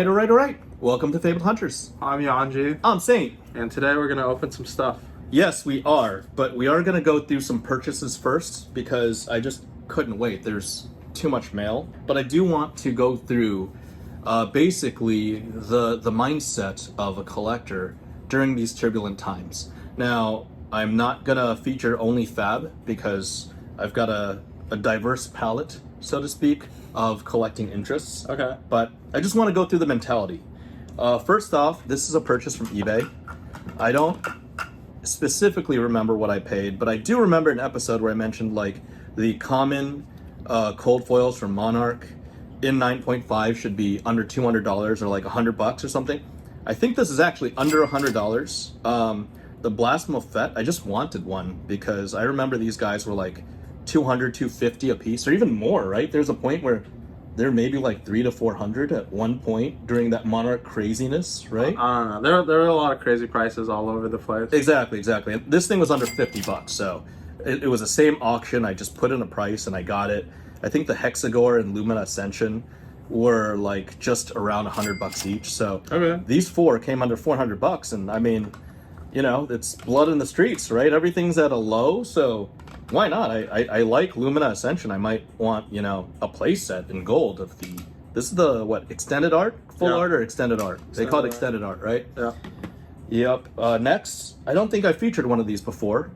Alright. Welcome to Fabled Hunters. I'm Yuanji. I'm Saint. And today we're going to open some stuff. Yes, we are. But we are going to go through some purchases first because I just couldn't wait. There's too much mail. But I do want to go through basically the mindset of a collector during these turbulent times. Now, I'm not going to feature only Fab because I've got a diverse palette, so to speak, of collecting interests. Okay. But I just want to go through the mentality. First off, this is a purchase from eBay. I don't specifically remember what I paid, but I do remember an episode where I mentioned like the common cold foils from Monarch in 9.5 should be under $200 or like $100 or something. I think this is actually under $100. The Blast Moffett, I just wanted one because I remember these guys were like $200, $250 a piece, or even more, right? There's a point where they're maybe like $300 to $400 at one point during that Monarch craziness, right? I don't know. There are a lot of crazy prices all over the place. Exactly. And this thing was under $50, so it was the same auction. I just put in a price and I got it. I think the Hexagore and Lumina Ascension were like just around $100 each. So okay. These four came under $400, and I mean, you know, it's blood in the streets, right? Everything's at a low, so why not? I like Lumina Ascension. I might want, you know, a playset in gold of the... This is the, what, extended art? Full art or extended art? They call it extended art, right? Yeah. Yep. Next, I don't think I featured one of these before,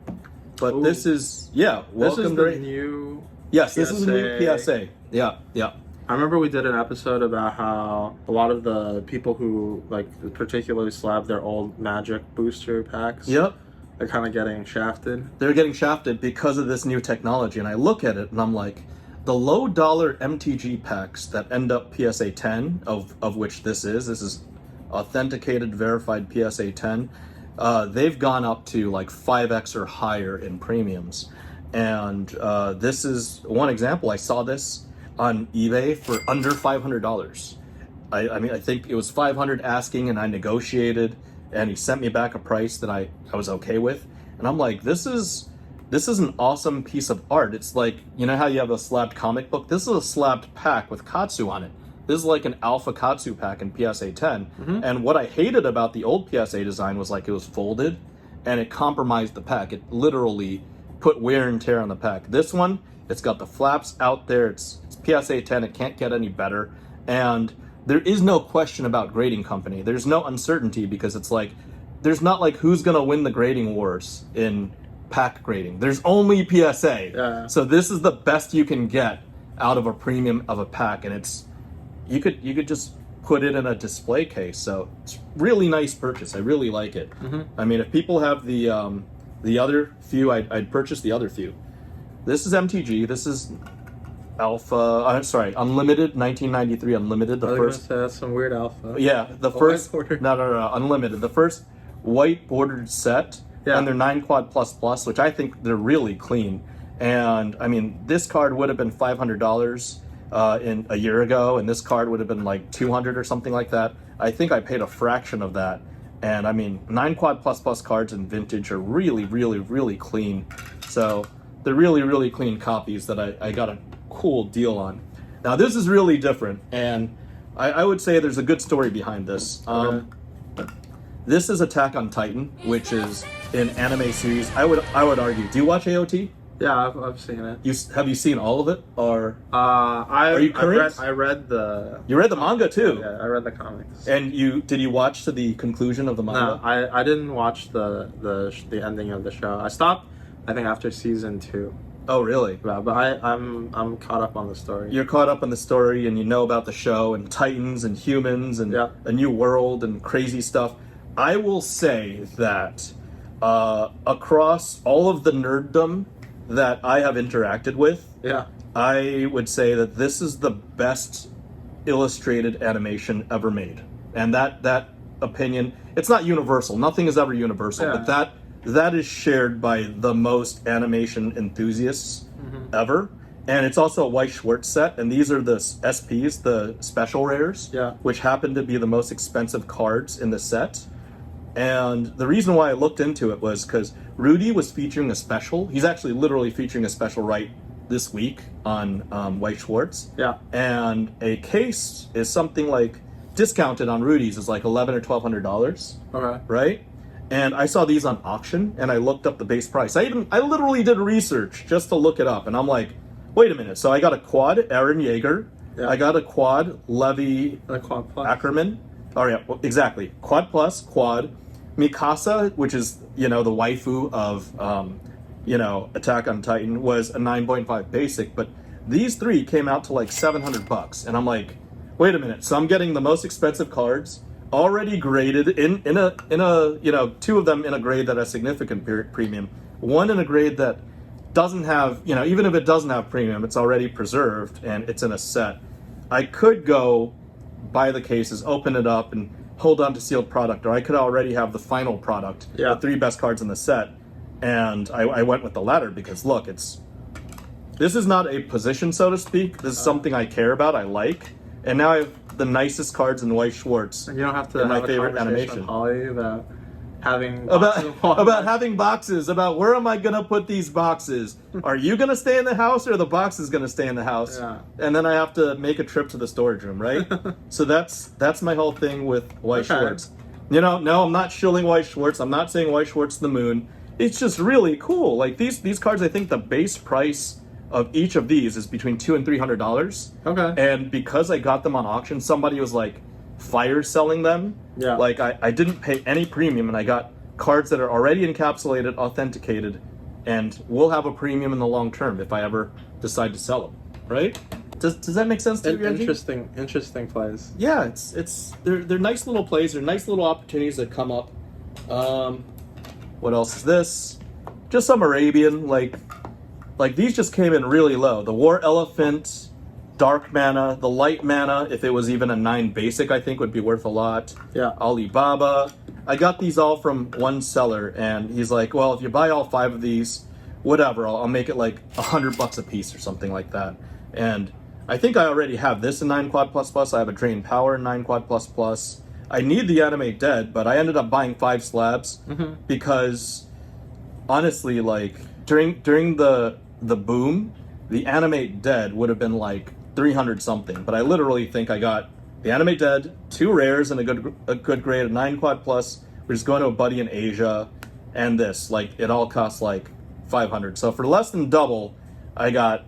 but Ooh. This is, yeah, welcome this is to... the new Yes, PSA. This is the new PSA. Yeah. I remember we did an episode about how a lot of the people who, like, particularly slab their old Magic booster packs. Yep. They're kind of getting shafted. They're getting shafted because of this new technology, and I look at it and I'm like, the low dollar MTG packs that end up PSA 10, of which this is authenticated, verified PSA 10, they've gone up to like 5x or higher in premiums. And this is one example. I saw this on eBay for under $500. I mean, I think it was $500 asking, and I negotiated, and he sent me back a price that I was okay with. And I'm like, this is an awesome piece of art. It's like, you know how you have a slabbed comic book? This is a slabbed pack with Katsu on it. This is like an alpha Katsu pack in PSA 10. Mm-hmm. And what I hated about the old PSA design was like it was folded and it compromised the pack. It literally put wear and tear on the pack. This one, it's got the flaps out there. It's PSA 10. It can't get any better. And there is no question about grading company. There's no uncertainty because it's like, there's not like who's going to win the grading wars in pack grading. There's only PSA. Yeah. So this is the best you can get out of a premium of a pack. And it's, you could just put it in a display case. So it's really nice purchase. I really like it. Mm-hmm. I mean, if people have the other few, I'd purchase the other few. This is MTG. This is Alpha, Unlimited, 1993 Unlimited. The first. That's some weird alpha. Yeah, the first. No, Unlimited. The first white bordered set. Yeah. And they're 9 quad plus, which I think they're really clean. And I mean, this card would have been $500 in a year ago, and this card would have been like $200 or something like that. I think I paid a fraction of that. And I mean, 9 quad plus cards in vintage are really, really, really clean. So they're really, really clean copies that I got a cool deal on. Now this is really different, and I would say there's a good story behind this. This is Attack on Titan, which is an anime series. I would argue. Do you watch AOT? Yeah, I've seen it. Have you seen all of it, or are you current? I read the. You read the manga too. Yeah, I read the comics. And did you watch to the conclusion of the manga? No, I didn't watch the ending of the show. I stopped, I think, after season 2. Oh, really? Yeah, but I'm caught up on the story. You're caught up on the story, and you know about the show and Titans and humans and a new world and crazy stuff. I will say that across all of the nerddom that I have interacted with, I would say that this is the best illustrated animation ever made. And that opinion, it's not universal. Nothing is ever universal, but that is shared by the most animation enthusiasts ever. And it's also a White Schwartz set, and these are the SPs, the special rares, which happen to be the most expensive cards in the set. And the reason why I looked into it was because Rudy was featuring a special. He's actually literally featuring a special right this week on White Schwartz. Yeah. And a case is something like discounted on Rudy's is like $1,100 or $1,200. Okay. Right? And I saw these on auction, and I looked up the base price. I literally did research just to look it up, and I'm like, wait a minute. So I got a quad Aaron Yeager. Yeah. I got a quad Levi The quad plus. Ackerman. Oh yeah, well, exactly. Quad plus, quad. Mikasa, which is, the waifu of, Attack on Titan, was a 9.5 basic, but these three came out to like $700. And I'm like, wait a minute. So I'm getting the most expensive cards already graded in a two of them in a grade that has significant premium, one in a grade that doesn't have, even if it doesn't have premium, it's already preserved and it's in a set. I could go buy the cases, open it up, and hold on to sealed product, or I could already have the final product, the three best cards in the set. And I went with the latter because look, this is not a position, so to speak. This is something I care about, I like, and now I have the nicest cards in White Schwartz. And you don't have to in my have a favorite conversation animation with Holly about having about having boxes, about where am I gonna put these boxes? Are you gonna stay in the house or the box is gonna stay in the house? Yeah. And then I have to make a trip to the storage room, right? So that's my whole thing with White Schwartz. No, I'm not shilling White Schwartz. I'm not saying White Schwartz the moon. It's just really cool. Like these cards, I think the base price of each of these is between $200 and $300. Okay. And because I got them on auction, somebody was like fire selling them. Yeah. Like I didn't pay any premium, and I got cards that are already encapsulated, authenticated, and will have a premium in the long term if I ever decide to sell them. Right? Does that make sense to you, Yuanji? Interesting plays. Yeah, they're nice little plays. They're nice little opportunities that come up. What else is this? Just some Arabian, like these just came in really low. The War Elephant, Dark Mana, the Light Mana, if it was even a 9 basic, I think would be worth a lot. Yeah. Alibaba. I got these all from one seller, and he's like, well, if you buy all 5 of these, whatever, I'll make it like $100 a piece or something like that. And I think I already have this in 9 Quad Plus Plus. I have a Drain Power in 9 Quad Plus Plus. I need the Animate Dead, but I ended up buying 5 slabs because honestly, like during the boom, the Animate Dead would have been like 300 something, but I literally think I got the Animate Dead, 2 rares, and a good grade of 9 Quad Plus, which is going to a buddy in Asia, and this, like, it all costs like 500. So for less than double, I got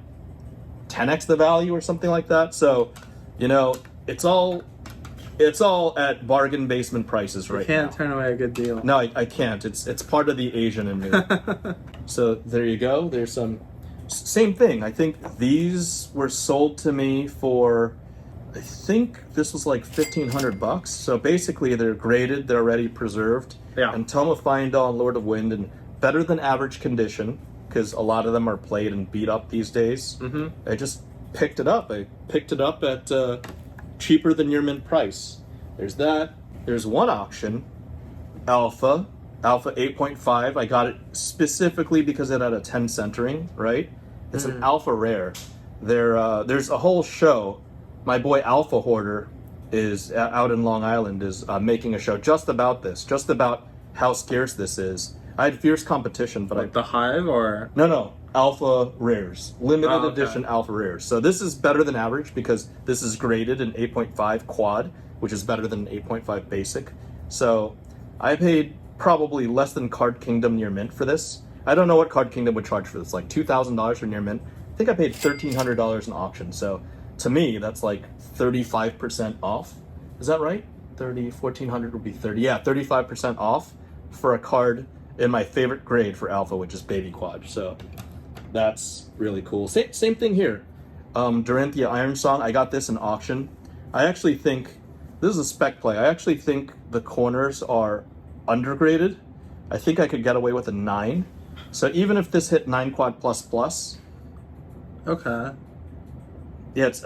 10x the value or something like that. So, it's all at bargain basement prices right now. You can't turn away a good deal. No, I can't. It's part of the Asian in me. So there you go. There's some. Same thing. I think these were sold to me for, I think this was like $1,500. So basically, they're graded, they're already preserved. Yeah. And Tome of Fyendal and Lord of Wind, and better than average condition, because a lot of them are played and beat up these days. I just picked it up. I picked it up at cheaper than your mint price. There's that. There's one auction, Alpha 8.5. I got it specifically because it had a 10 centering, right? It's an Alpha rare. There's a whole show. My boy Alpha Hoarder is out in Long Island, is making a show just about this, just about how scarce this is. I had fierce competition, but the Hive or no Alpha rares, limited edition Alpha rares. So this is better than average because this is graded in 8.5 quad, which is better than 8.5 basic. So I paid probably less than Card Kingdom Near Mint for this. I don't know what Card Kingdom would charge for this, like $2,000 for Near Mint. I think I paid $1,300 in auction. So to me, that's like 35% off. Is that right? 1,400 would be 30. Yeah, 35% off for a card in my favorite grade for Alpha, which is Baby Quad. So that's really cool. Same thing here. Dorinthia Iron Song, I got this in auction. I actually think, this is a spec play, I actually think the corners are undergraded. I think I could get away with a 9. So even if this hit 9 Quad Plus Plus. Okay. Yeah, it's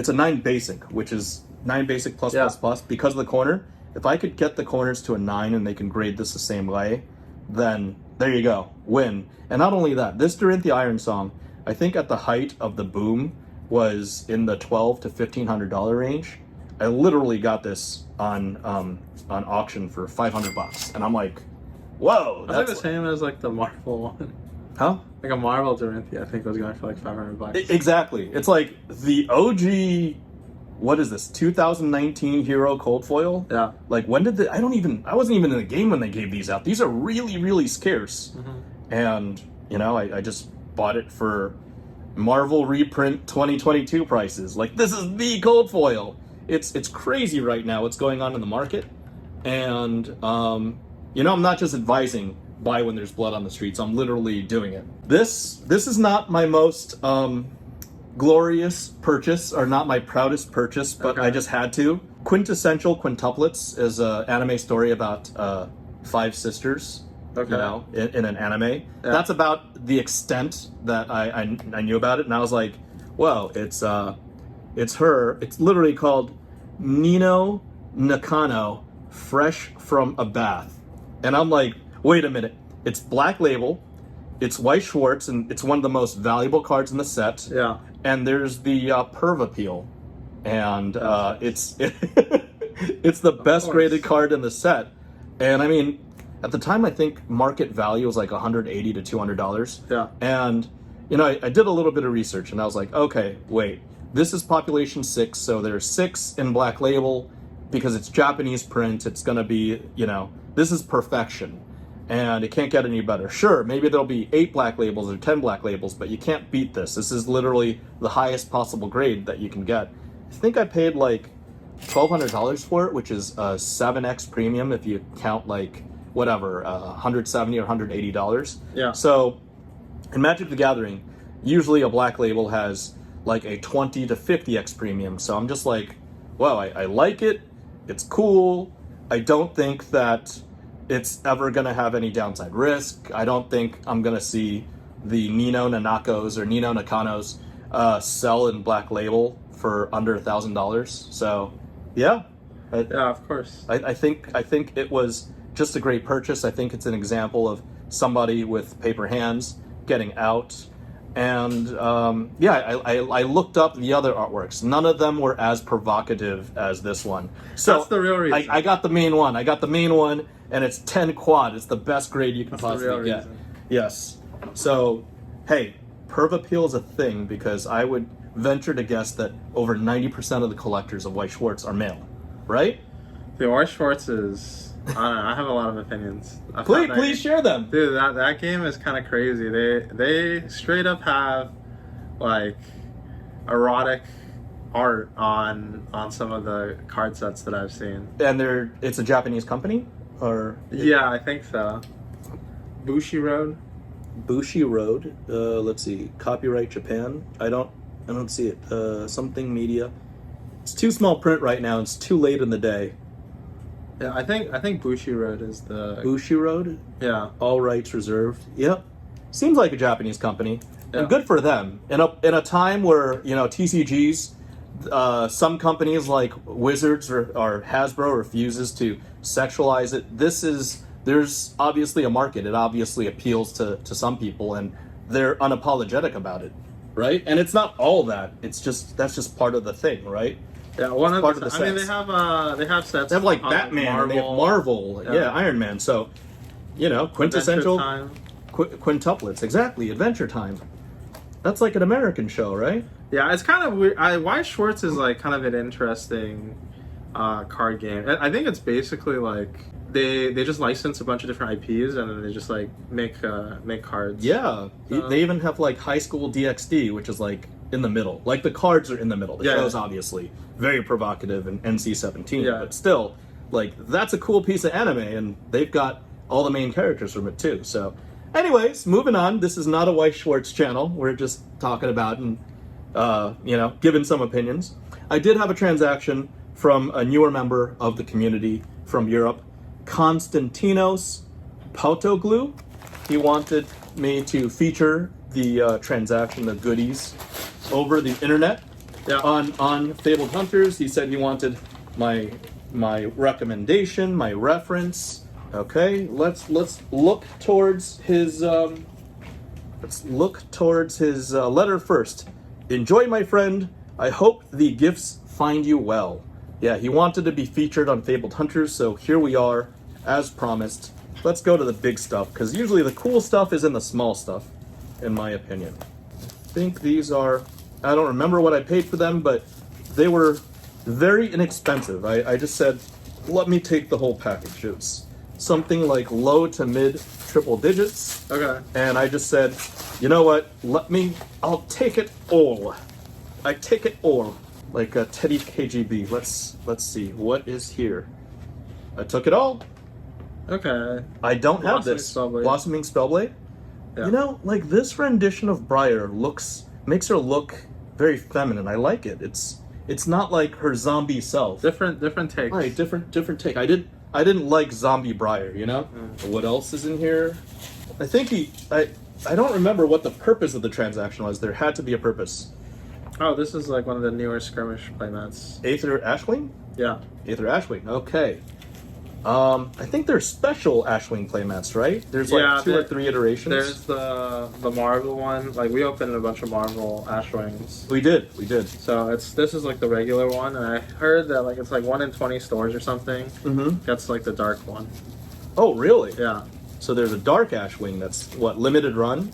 a 9 basic, which is 9 basic plus plus plus because of the corner. If I could get the corners to a 9 and they can grade this the same way, then there you go, win. And not only that, this Dorinthia Iron Song, I think at the height of the boom was in the $1,200 to $1,500 range. I literally got this on auction for $500, and I'm like, whoa, that's like the same as like the Marvel one. Huh? Like a Marvel Dorinthia, I think was going for like $500. Exactly. It's like the OG what is this, 2019 Hero Cold Foil? Yeah. Like, when did I wasn't even in the game when they gave these out. These are really, really scarce. And, you know, I just bought it for Marvel reprint 2022 prices. Like, this is the Cold Foil. It's crazy right now what's going on in the market. And, you know, I'm not just advising buy when there's blood on the streets. I'm literally doing it. This is not my most glorious purchase, or not my proudest purchase, but I just had to. Quintessential Quintuplets is an anime story about 5 sisters, you know, in an anime. Yeah. That's about the extent that I knew about it, and I was like, well, it's her. It's literally called Nino Nakano, Fresh from a Bath. And I'm like, wait a minute. It's Black Label, it's White Schwartz, and it's one of the most valuable cards in the set. Yeah. And there's the Perv Appeal. And it's it's the best graded card in the set. And I mean, at the time, I think market value was like $180 to $200. Yeah. And, you know, I did a little bit of research, and I was like, okay, wait. This is population 6, so there's 6 in Black Label. Because it's Japanese print, it's going to be, you know, this is perfection. And it can't get any better. Sure, maybe there'll be 8 Black Labels or 10 Black Labels, but you can't beat this. This is literally the highest possible grade that you can get. I think I paid like $1,200 for it, which is a 7x premium if you count like, whatever, $170 or $180. Yeah. So, in Magic the Gathering, usually a Black Label has like a 20 to 50x premium. So I'm just like, wow, I like it. It's cool. I don't think that it's ever going to have any downside risk. I don't think I'm going to see the Nino Nanako's or Nino Nakanos sell in Black Label for under $1,000. So, yeah. Yeah, of course. I think it was just a great purchase. I think it's an example of somebody with paper hands getting out. And yeah, I looked up the other artworks. None of them were as provocative as this one. So that's the real reason. I got the main one. And it's 10 quad. It's the best grade you can possibly get. Reason. Yes. So, hey, Perv Appeal is a thing because I would venture to guess that over 90% of the collectors of White Schwartz are male, right? The White Schwartz is... I don't know. I have a lot of opinions. Please share them, dude. That game is kind of crazy. They straight up have like erotic art on some of the card sets that I've seen. And it's a Japanese company, or yeah, I think so. Bushi Road. Let's see. Copyright Japan. I don't see it. Something media. It's too small print right now. It's too late in the day. Yeah, I think Bushi Road is the... Bushi Road? Yeah. All rights reserved. Yep. Seems like a Japanese company. Yeah. And good for them. In a time where, you know, TCGs, some companies like Wizards or Hasbro refuses to sexualize it. There's obviously a market. It obviously appeals to some people, and they're unapologetic about it, right? And it's not all that. That's just part of the thing, right? Yeah, one of the sets. I mean, they have sets. They have like Batman, they have Marvel, yeah, Iron Man. So, you know, quintessential quintuplets. Exactly, Adventure Time. That's like an American show, right? Yeah, it's kind of weird. White Schwartz is like kind of an interesting card game. I think it's basically like they just license a bunch of different IPs and then they just like make cards. Yeah, they even have like High School DxD, which is like in the middle. Like the cards are in the middle. The show's obviously very provocative and NC-17, but still, like that's a cool piece of anime, and they've got all the main characters from it too. So, anyways, moving on. This is not a White Schwartz channel. We're just talking about and you know, giving some opinions. I did have a transaction from a newer member of the community from Europe, Konstantinos Pautoglu. He wanted me to feature the transaction, the goodies, over the internet on Fabled Hunters. He said he wanted my recommendation, my reference. Okay, let's look towards his letter first. Enjoy, my friend. I hope the gifts find you well. Yeah, he wanted to be featured on Fabled Hunters, so here we are, as promised. Let's go to the big stuff, because usually the cool stuff is in the small stuff, in my opinion. I think these are, I don't remember what I paid for them, but they were very inexpensive. I just said, let me take the whole package. It was something like low to mid triple digits. Okay. And I just said, you know what? I'll take it all. I take it all. Like a Teddy KGB. Let's see. What is here? I took it all. Okay. I don't have this. Blossoming Spellblade. Yeah. You know, like this rendition of Briar makes her look very feminine. I like it. It's not like her zombie self. Different take. Right, different take. I didn't like zombie Briar, you know? What else is in here? I think I don't remember what the purpose of the transaction was. There had to be a purpose. Oh, this is like one of the newer skirmish playmats. Aether Ashwing? Yeah. Aether Ashwing, okay. I think there's special Ashwing playmats, right? There's like 2 or 3 iterations. There's the Marvel one. Like we opened a bunch of Marvel Ashwings. We did. So this is like the regular one, and I heard that like it's like 1 in 20 stores or something. Mm-hmm. That's like the dark one. Oh, really? Yeah. So there's a dark Ashwing that's what, limited run?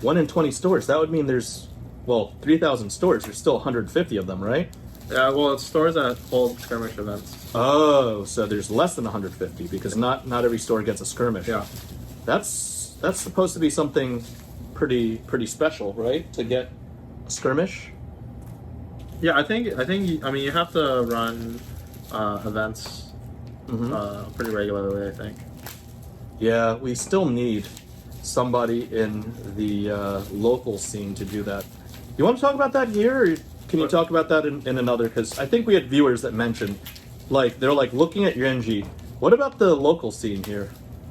1 in 20 stores. That would mean there's 3,000 stores. There's still 150 of them, right? Yeah, well, it's stores that hold skirmish events. Oh, so there's less than 150 because not every store gets a skirmish. Yeah. That's supposed to be something pretty special, right? To get a skirmish. Yeah, I think you have to run events pretty regularly, I think. Yeah, we still need somebody in the local scene to do that. You want to talk about that here, or can you talk about that in another? Because I think we had viewers that mentioned, like, they're like looking at Yuanji. What about the local scene here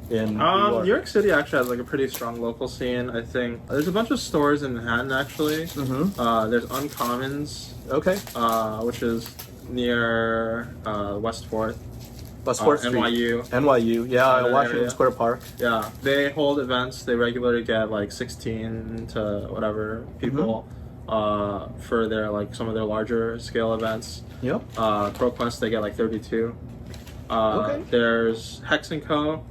in New York City actually has like a pretty strong local scene, I think. There's a bunch of stores in Manhattan actually. Mm-hmm. There's Uncommons. Okay. Which is near West 4th. West 4th Street. NYU, yeah, Washington Square Park. Yeah, they hold events. They regularly get like 16 to whatever people for their like some of their larger scale events. Yep. ProQuest they get like 32. Okay. There's Hex & Co.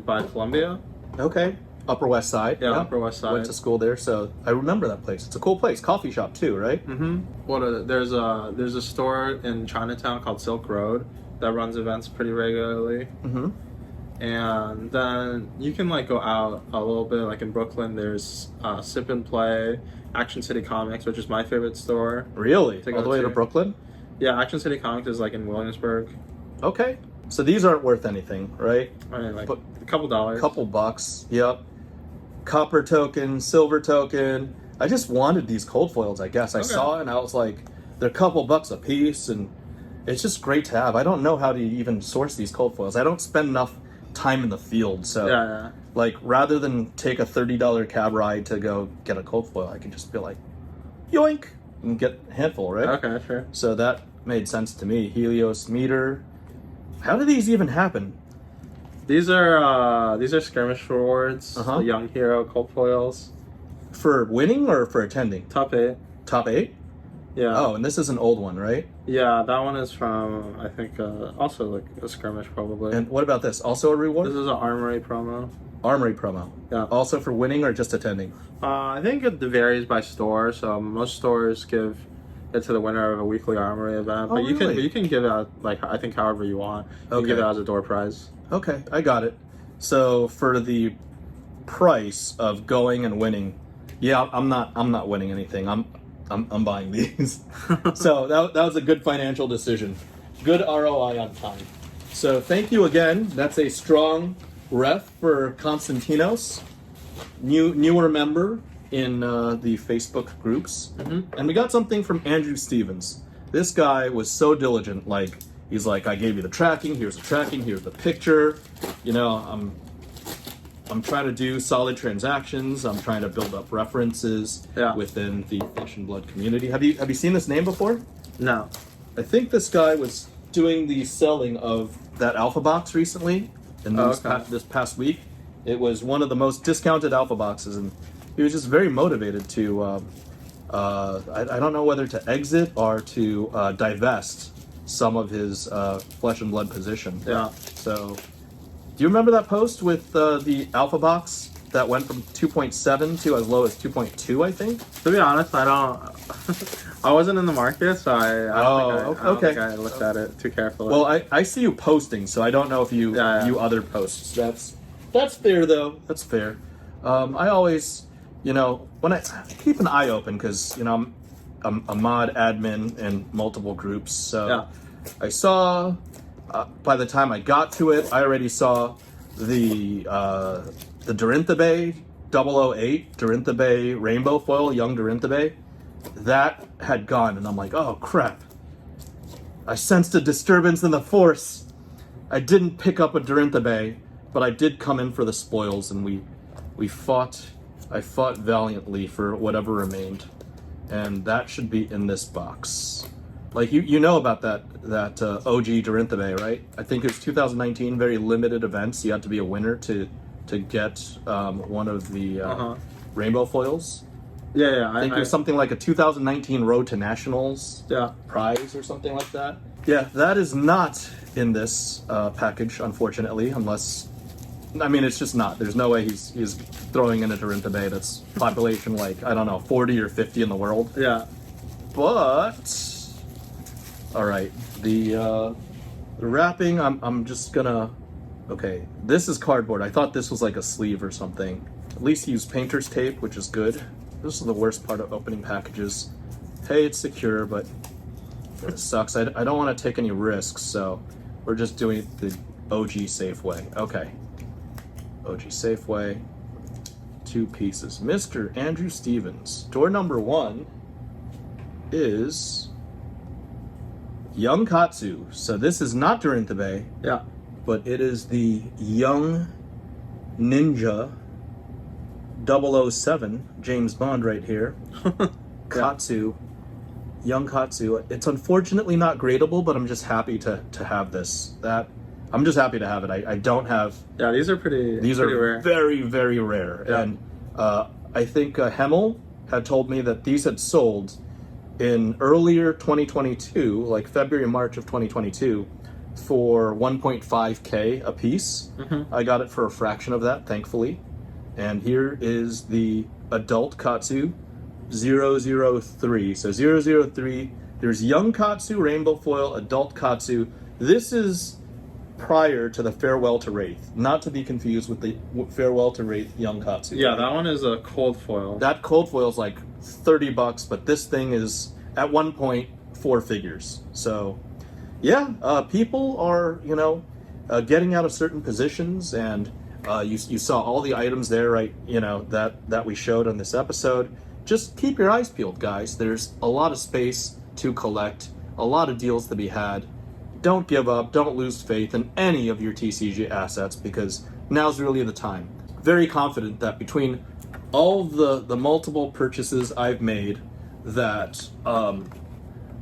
by Columbia. Okay. Upper West Side. Yeah, Upper West Side. Went to school there, so I remember that place. It's a cool place. Coffee shop too, right? Mm-hmm. There's a store in Chinatown called Silk Road that runs events pretty regularly. Mm-hmm. And then you can like go out a little bit. Like in Brooklyn, there's Sip and Play, Action City Comics, which is my favorite store. Really? All the way to Brooklyn? Yeah, Action City Comics is like in Williamsburg. Okay. So these aren't worth anything, right? I mean, like a couple dollars. Couple bucks. Yep. Copper token, silver token. I just wanted these cold foils, I guess. I saw it and I was like, they're a couple bucks a piece, and it's just great to have. I don't know how to even source these cold foils. I don't spend enough time in the field, so like rather than take a $30 cab ride to go get a cold foil, I can just be like, yoink, and get a handful, right? Okay, sure. So that made sense to me. Helios meter. How do these even happen? These are skirmish rewards. The Young Hero cold foils. For winning or for attending? Top 8. Top 8? Yeah. Oh, and this is an old one, right? Yeah, that one is from, I think, also like a skirmish probably. And what about this? Also a reward? This is an Armory promo. Armory promo. Yeah. Also for winning or just attending? I think it varies by store. So most stores give it to the winner of a weekly Armory event, but you can give out like I think however you want. You can give it as a door prize. Okay, I got it. So for the price of going and winning, yeah, I'm not winning anything. I'm buying these. So that was a good financial decision. Good ROI on time. So thank you again. That's a strong ref for Konstantinos, newer member in the Facebook groups. And we got something from Andrew Stevens. This guy was so diligent. Like, he's like, I gave you the tracking, here's the picture. You know, I'm trying to do solid transactions. I'm trying to build up references within the Flesh and Blood community. Have you seen this name before? No. I think this guy was doing the selling of that alpha box recently, in this past week. It was one of the most discounted alpha boxes, and he was just very motivated to, I don't know whether to exit or to divest some of his Flesh and Blood position. Yeah. So, do you remember that post with the alpha box that went from 2.7 to as low as 2.2, I think. To be honest, I don't. I wasn't in the market, so I don't think I looked at it too carefully. Well, I see you posting, so I don't know if you you other posts. That's fair though. That's fair. I always, when I keep an eye open because I'm a mod admin in multiple groups, so I saw. By the time I got to it, I already saw the Dorinthebe 008 Dorinthebe Rainbow Foil Young Dorinthebe. That had gone, and I'm like, oh crap! I sensed a disturbance in the force. I didn't pick up a Dorinthebe, but I did come in for the spoils, and we fought. I fought valiantly for whatever remained, and that should be in this box. Like you know about that OG Dorinthebe, right? I think it was 2019, very limited events. You had to be a winner to get one of the rainbow foils. Yeah. I think it was something like a 2019 Road to Nationals prize or something like that. Yeah, that is not in this package, unfortunately, unless, I mean, it's just not. There's no way he's throwing in a Dorinthebe that's population like, I don't know, 40 or 50 in the world. Yeah. But, all right, the wrapping, I'm just gonna, okay, this is cardboard. I thought this was like a sleeve or something. At least he used painter's tape, which is good. This is the worst part of opening packages. Hey, it's secure, but it sucks. I don't want to take any risks, so we're just doing it the OG safe way. Okay. OG safe way. 2 pieces. Mr. Andrew Stevens. Door number 1 is Young Katsu. So this is not Dorinthebe. Yeah. But it is the Young Ninja 007, James Bond right here. Katsu, Young Katsu. It's unfortunately not gradable, but I'm just happy to have this. I'm just happy to have it. I don't have. Yeah, these are pretty rare. Very, very rare. Yeah. And I think Hemmel had told me that these had sold in earlier 2022, like February, March of 2022, for 1.5K a piece. Mm-hmm. I got it for a fraction of that, thankfully. And here is the adult Katsu 003. So 003, there's Young Katsu, Rainbow Foil, Adult Katsu. This is prior to the Farewell to Wraith, not to be confused with the Farewell to Wraith Young Katsu. Yeah, that one is a cold foil. That cold foil is like $30, but this thing is at one point 4 figures. So yeah, people are, getting out of certain positions, and you saw all the items there, right? That we showed on this episode. Just keep your eyes peeled, guys. There's a lot of space to collect, a lot of deals to be had. Don't give up. Don't lose faith in any of your TCG assets, because now's really the time. Very confident that between all the multiple purchases I've made, that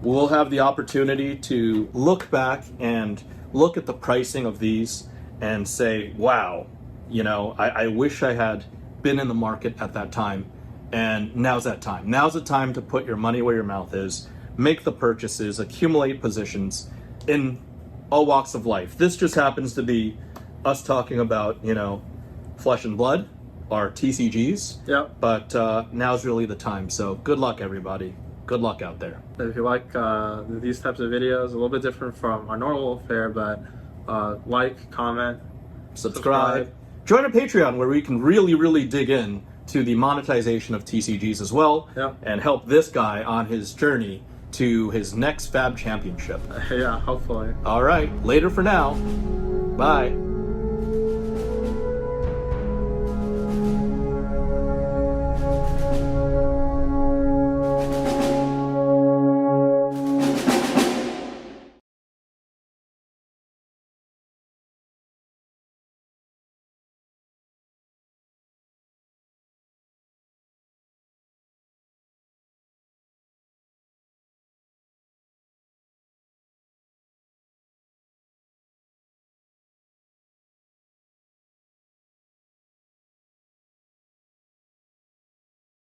we'll have the opportunity to look back and look at the pricing of these and say, wow, I wish I had been in the market at that time. And now's that time. Now's the time to put your money where your mouth is, make the purchases, accumulate positions in all walks of life. This just happens to be us talking about, flesh and blood, our TCGs. Yeah. But now's really the time. So good luck, everybody. Good luck out there. If you like these types of videos, a little bit different from our normal fare, but like, comment, subscribe. Join our Patreon, where we can really, really dig in to the monetization of TCGs as well, and help this guy on his journey to his next Fab Championship. Yeah, hopefully. All right, later for now. Bye.